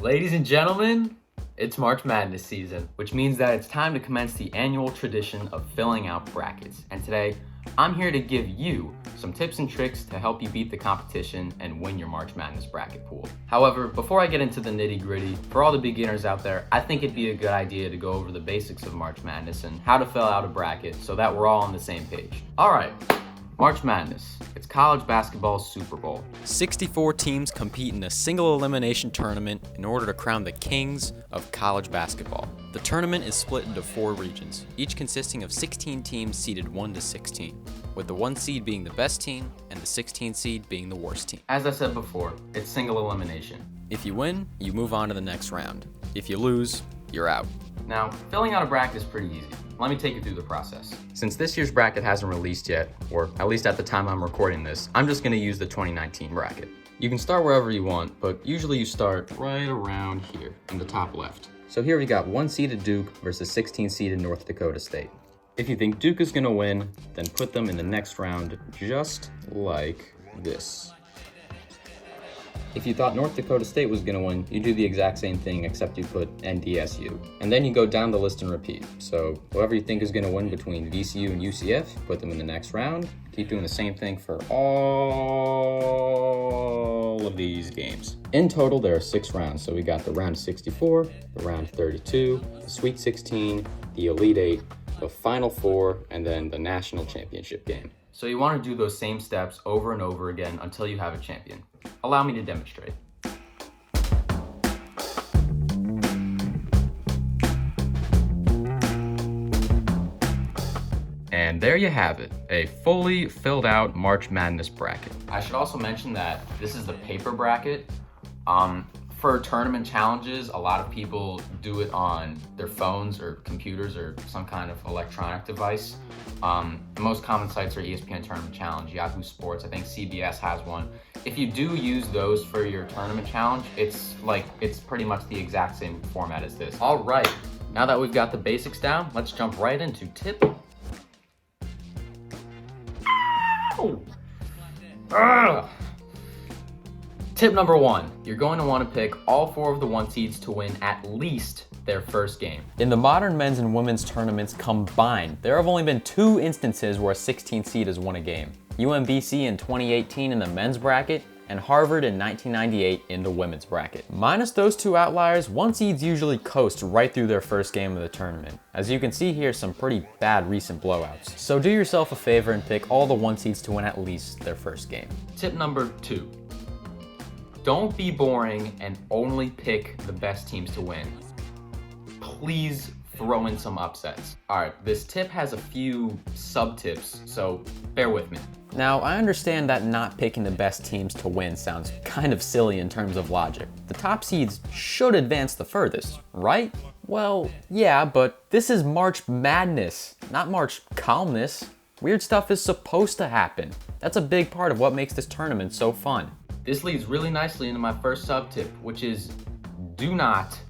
Ladies and gentlemen, it's March Madness season, which means that it's time to commence the annual tradition of filling out brackets. And today, I'm here to give you some tips and tricks to help you beat the competition and win your March Madness bracket pool. However, before I get into the nitty-gritty, for all the beginners out there, I think it'd be a good idea to go over the basics of March Madness and how to fill out a bracket so that we're all on the same page. All right. March Madness. It's college basketball's Super Bowl. 64 teams compete in a single elimination tournament in order to crown the kings of college basketball. The tournament is split into 4 regions, each consisting of 16 teams seeded 1 to 16, with the 1 seed being the best team and the 16 seed being the worst team. As I said before, it's single elimination. If you win, you move on to the next round. If you lose, you're out. Now, filling out a bracket is pretty easy. Let me take you through the process. Since this year's bracket hasn't released yet, or at least at the time I'm recording this, I'm just gonna use the 2019 bracket. You can start wherever you want, but usually you start right around here in the top left. So here we got 1 seeded Duke versus 16 seeded North Dakota State. If you think Duke is gonna win, then put them in the next round just like this. If you thought North Dakota State was gonna win, you do the exact same thing except you put NDSU. And then you go down the list and repeat. So whoever you think is gonna win between VCU and UCF, put them in the next round. Keep doing the same thing for all of these games. In total, there are 6 rounds. So we got the round 64, the round 32, the Sweet 16, the Elite 8, the Final 4, and then the National Championship game. So you want to do those same steps over and over again until you have a champion. Allow me to demonstrate. And there you have it, a fully filled out March Madness bracket. I should also mention that this is the paper bracket. For tournament challenges, a lot of people do it on their phones or computers or some kind of electronic device. The most common sites are ESPN Tournament Challenge, Yahoo Sports, I think CBS has one. If you do use those for your tournament challenge, it's pretty much the exact same format as this. All right, now that we've got the basics down, let's jump right into tip. Ow! Ugh. Tip number 1, you're going to want to pick all 4 of the 1 seeds to win at least their first game. In the modern men's and women's tournaments combined, there have only been 2 instances where a 16 seed has won a game. UMBC in 2018 in the men's bracket, and Harvard in 1998 in the women's bracket. Minus those 2 outliers, 1 seeds usually coast right through their first game of the tournament. As you can see here, some pretty bad recent blowouts. So do yourself a favor and pick all the 1 seeds to win at least their first game. Tip number 2. Don't be boring and only pick the best teams to win. Please throw in some upsets. All right, this tip has a few sub-tips, so bear with me. Now, I understand that not picking the best teams to win sounds kind of silly in terms of logic. The top seeds should advance the furthest, right? Well, yeah, but this is March Madness, not March Calmness. Weird stuff is supposed to happen. That's a big part of what makes this tournament so fun. This leads really nicely into my first sub-tip, which is do not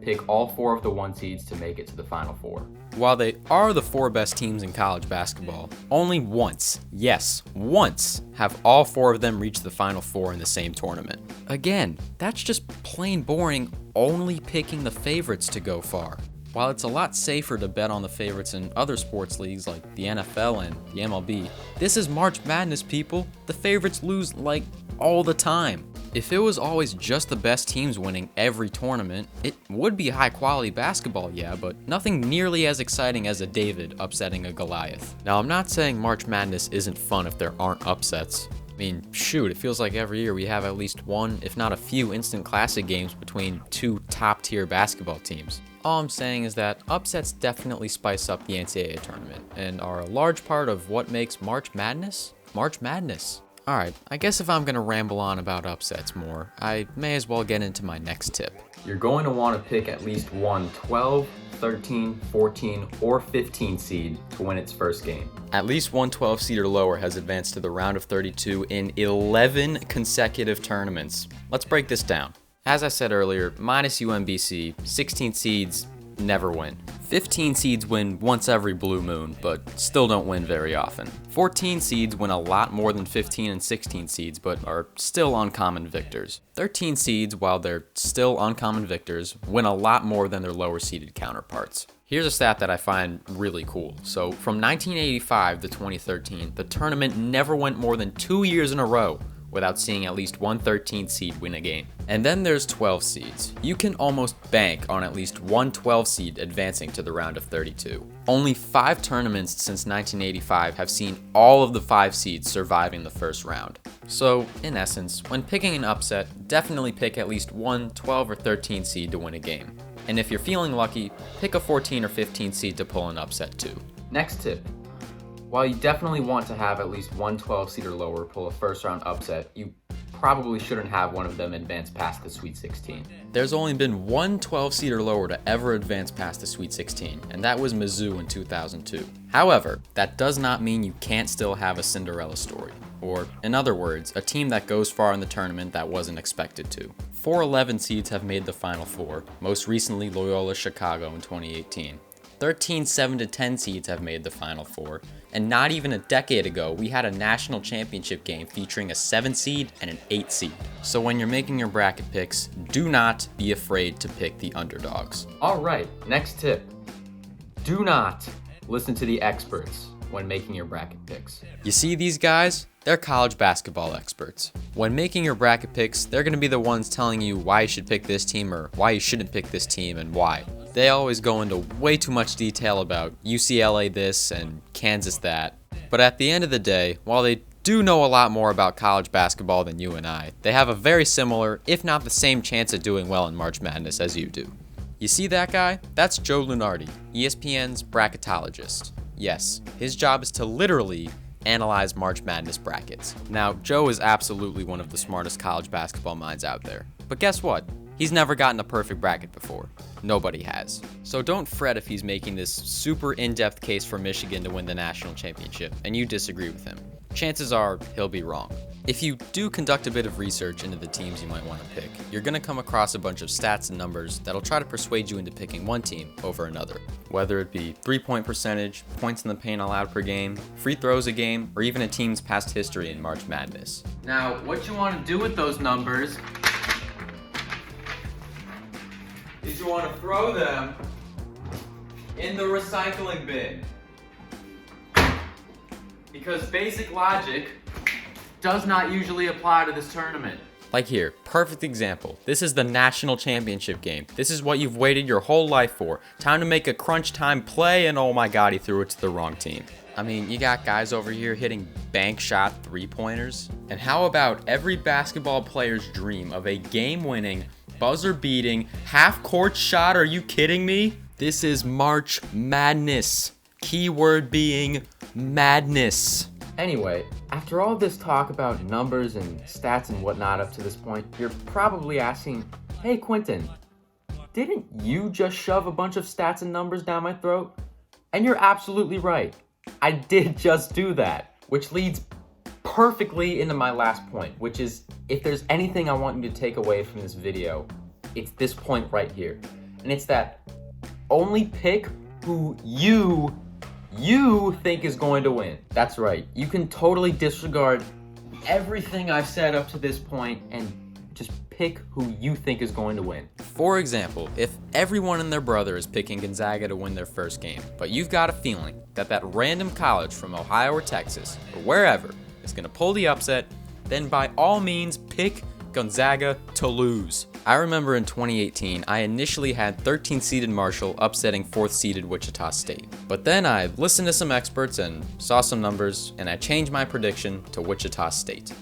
pick all 4 of the 1 seeds to make it to the Final 4. While they are the 4 best teams in college basketball, only once, yes, once, have all 4 of them reached the Final 4 in the same tournament. Again, that's just plain boring, only picking the favorites to go far. While it's a lot safer to bet on the favorites in other sports leagues like the NFL and the MLB, this is March Madness, people. The favorites lose like all the time. If it was always just the best teams winning every tournament, it would be high quality basketball, yeah, but nothing nearly as exciting as a David upsetting a Goliath. Now, I'm not saying March Madness isn't fun if there aren't upsets. I mean, shoot, it feels like every year we have at least one, if not a few, instant classic games between 2 top-tier basketball teams. All I'm saying is that upsets definitely spice up the NCAA tournament and are a large part of what makes March Madness, March Madness. Alright, I guess if I'm gonna ramble on about upsets more, I may as well get into my next tip. You're going to want to pick at least one 12, 13, 14, or 15 seed to win its first game. At least one 12 seed or lower has advanced to the round of 32 in 11 consecutive tournaments. Let's break this down. As I said earlier, minus UMBC, 16 seeds never win. 15 seeds win once every blue moon, but still don't win very often. 14 seeds win a lot more than 15 and 16 seeds, but are still uncommon victors. 13 seeds, while they're still uncommon victors, win a lot more than their lower seeded counterparts. Here's a stat that I find really cool. So from 1985 to 2013, the tournament never went more than 2 years in a row without seeing at least one 13th seed win a game. And then there's 12 seeds. You can almost bank on at least one 12 seed advancing to the round of 32. Only 5 tournaments since 1985 have seen all of the 5 seeds surviving the first round. So, in essence, when picking an upset, definitely pick at least one 12 or 13 seed to win a game. And if you're feeling lucky, pick a 14 or 15 seed to pull an upset too. Next tip. While you definitely want to have at least one 12 seed or lower pull a first round upset, you probably shouldn't have one of them advance past the Sweet 16. There's only been one 12 seed or lower to ever advance past the Sweet 16, and that was Mizzou in 2002. However, that does not mean you can't still have a Cinderella story. Or, in other words, a team that goes far in the tournament that wasn't expected to. 4 11 seeds have made the Final Four, most recently Loyola Chicago in 2018. 13 7-10 seeds have made the Final Four, and not even a decade ago, we had a national championship game featuring a 7 seed and an 8 seed. So when you're making your bracket picks, do not be afraid to pick the underdogs. All right, next tip. Do not listen to the experts when making your bracket picks. You see these guys? They're college basketball experts. When making your bracket picks, they're going to be the ones telling you why you should pick this team or why you shouldn't pick this team and why. They always go into way too much detail about UCLA this and Kansas that. But at the end of the day, while they do know a lot more about college basketball than you and I, they have a very similar, if not the same chance at doing well in March Madness as you do. You see that guy? That's Joe Lunardi, ESPN's bracketologist. Yes, his job is to literally analyze March Madness brackets. Now, Joe is absolutely one of the smartest college basketball minds out there. But guess what? He's never gotten a perfect bracket before. Nobody has. So don't fret if he's making this super in-depth case for Michigan to win the national championship, and you disagree with him. Chances are he'll be wrong. If you do conduct a bit of research into the teams you might want to pick, you're going to come across a bunch of stats and numbers that'll try to persuade you into picking one team over another. Whether it be 3-point percentage, points in the paint allowed per game, free throws a game, or even a team's past history in March Madness. Now, what you want to do with those numbers is you want to throw them in the recycling bin. Because basic logic does not usually apply to this tournament. Like here, perfect example. This is the national championship game. This is what you've waited your whole life for. Time to make a crunch time play, and oh my god, he threw it to the wrong team. I mean, you got guys over here hitting bank shot 3-pointers. And how about every basketball player's dream of a game-winning, buzzer-beating, half-court shot? Are you kidding me? This is March Madness. Keyword being madness. Anyway, after all this talk about numbers and stats and whatnot up to this point, you're probably asking, hey Quentin, didn't you just shove a bunch of stats and numbers down my throat? And you're absolutely right. I did just do that, which leads perfectly into my last point, which is if there's anything I want you to take away from this video, it's this point right here. And it's that only pick who you think is going to win. That's right. You can totally disregard everything I've said up to this point and just pick who you think is going to win. For example, if everyone and their brother is picking Gonzaga to win their first game, but you've got a feeling that that random college from Ohio or Texas or wherever is going to pull the upset, then by all means pick Gonzaga to lose. I remember in 2018, I initially had 13th-seeded Marshall upsetting 4th-seeded Wichita State. But then I listened to some experts and saw some numbers, and I changed my prediction to Wichita State.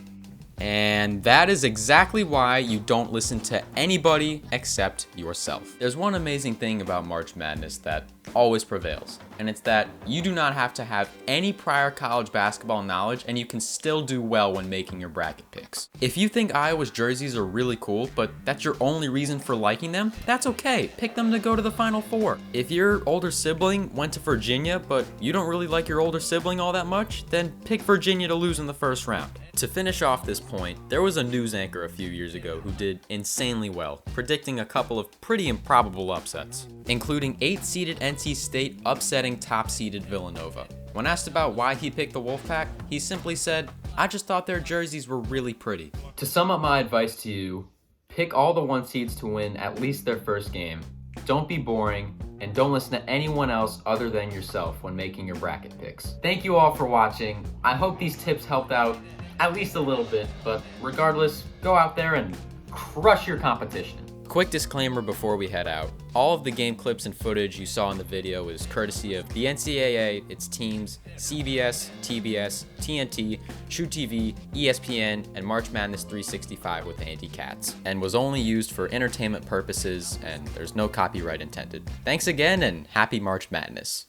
And that is exactly why you don't listen to anybody except yourself. There's one amazing thing about March Madness that always prevails, and it's that you do not have to have any prior college basketball knowledge and you can still do well when making your bracket picks. If you think Iowa's jerseys are really cool, but that's your only reason for liking them, that's okay. Pick them to go to the Final Four. If your older sibling went to Virginia, but you don't really like your older sibling all that much, then pick Virginia to lose in the first round. To finish off this point, there was a news anchor a few years ago who did insanely well, predicting a couple of pretty improbable upsets, including 8th-seeded NC State upsetting top-seeded Villanova. When asked about why he picked the Wolfpack, he simply said, "I just thought their jerseys were really pretty." To sum up my advice to you, pick all the 1 seeds to win at least their first game. Don't be boring, and don't listen to anyone else other than yourself when making your bracket picks. Thank you all for watching. I hope these tips helped out at least a little bit, but regardless, go out there and crush your competition. Quick disclaimer before we head out. All of the game clips and footage you saw in the video is courtesy of the NCAA, its teams, CBS, TBS, TNT, Shoot TV, ESPN, and March Madness 365 with Andy Katz, and was only used for entertainment purposes, and there's no copyright intended. Thanks again, and happy March Madness.